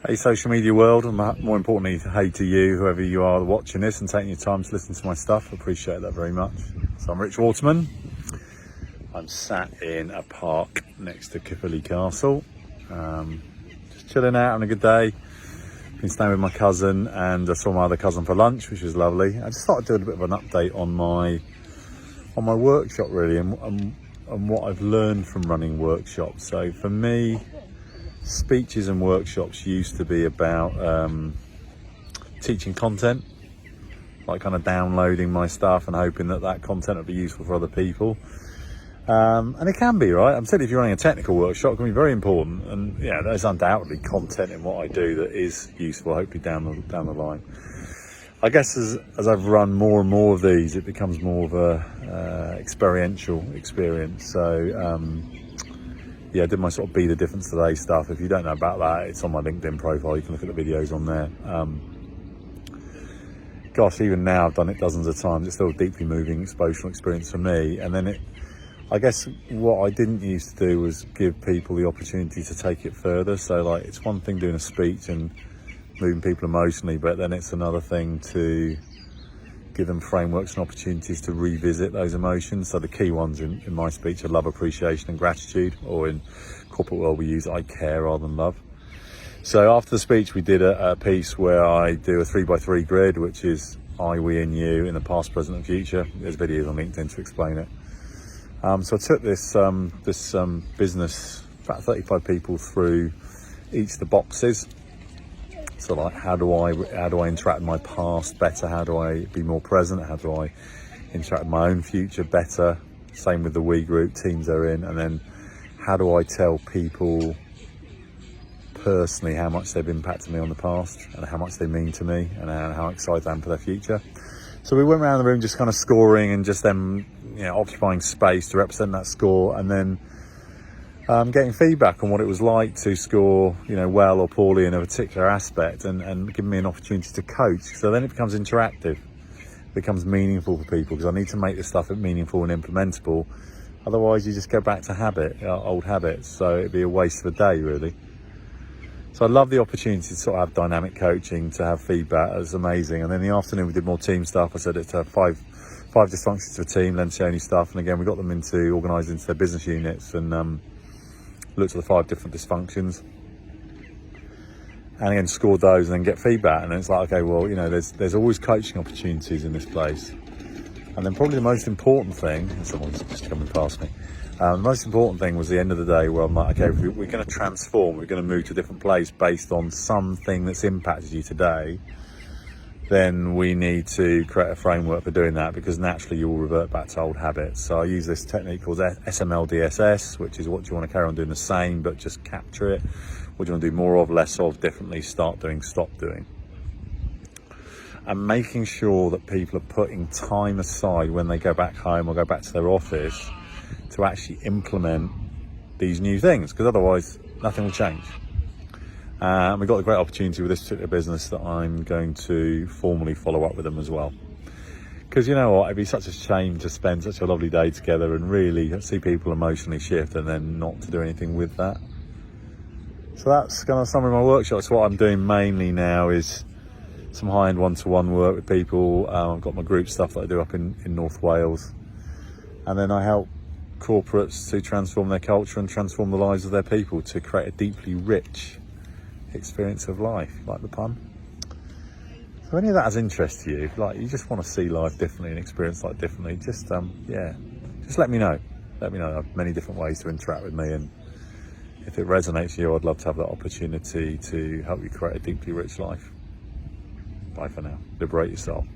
Hey social media world, and more importantly, hey to you, whoever you are watching this and taking your time to listen to my stuff. I appreciate that very much. So I'm Rich Waterman. I'm sat in a park next to Caerphilly Castle, just chilling out, having a good day. Been staying with my cousin, and I saw my other cousin for lunch, which was lovely. I just thought I'd do a bit of an update on my workshop really, and what I've learned from running workshops. So for me, speeches and workshops used to be about teaching content, like kind of downloading my stuff and hoping that content would be useful for other people. And it can be, right? I'm saying if you're running a technical workshop, it can be very important. And yeah, there's undoubtedly content in what I do that is useful, hopefully down the line. I guess as I've run more and more of these, it becomes more of a experiential experience. So yeah, I did my sort of Be the Difference Today stuff. If you don't know about that, it's on my LinkedIn profile. You can look at the videos on there. Gosh, even now I've done it dozens of times. It's still a deeply moving expositional experience for me. And then I guess what I didn't used to do was give people the opportunity to take it further. So like, it's one thing doing a speech and moving people emotionally, but then it's another thing to give them frameworks and opportunities to revisit those emotions. So the key ones in my speech are love, appreciation and gratitude, or in corporate world we use I care rather than love. So after the speech we did a piece where I do a 3x3 grid, which is I, we and you in the past, present and future. There's videos on LinkedIn to explain it. So I took this business, about 35 people, through each of the boxes. So like, how do I interact with my past better? How do I be more present? How do I interact with my own future better? Same with the we group, teams they're in. And then how do I tell people personally how much they've impacted me on the past and how much they mean to me and how excited I am for their future? So we went around the room just kind of scoring and just them, occupying space to represent that score, and then getting feedback on what it was like to score, well or poorly in a particular aspect, and giving me an opportunity to coach. So then it becomes interactive, it becomes meaningful for people, because I need to make this stuff meaningful and implementable. Otherwise you just go back to old habits. So it'd be a waste of a day really. So I love the opportunity to sort of have dynamic coaching, to have feedback. It was amazing. And then in the afternoon we did more team stuff. I said it's five dysfunctions to a team, Lencioni stuff. And again, we got them organised into their business units, and looked at the 5 different dysfunctions. And again, scored those and then get feedback. And it's like, okay, well, there's always coaching opportunities in this place. And then probably the most important thing, someone's just coming past me. The most important thing was the end of the day where I'm like, okay, we're going to transform, we're going to move to a different place based on something that's impacted you today, then we need to create a framework for doing that, because naturally you will revert back to old habits. So I use this technique called SMLDSS, which is what do you want to carry on doing the same, but just capture it. What do you want to do more of, less of, differently, start doing, stop doing. And making sure that people are putting time aside when they go back home or go back to their office to actually implement these new things, because otherwise nothing will change. We've got a great opportunity with this particular business that I'm going to formally follow up with them as well. Because you know what, it'd be such a shame to spend such a lovely day together and really see people emotionally shift and then not to do anything with that. So that's kind of some of my workshops. What I'm doing mainly now is some high-end one-to-one work with people. I've got my group stuff that I do up in North Wales. And then I help corporates to transform their culture and transform the lives of their people to create a deeply rich experience of life. Like the pun? So any of that has interest to you, like you just want to see life differently and experience life differently, just let me know. Let me know. I have many different ways to interact with me, and if it resonates with you, I'd love to have that opportunity to help you create a deeply rich life. Bye for now. Liberate yourself.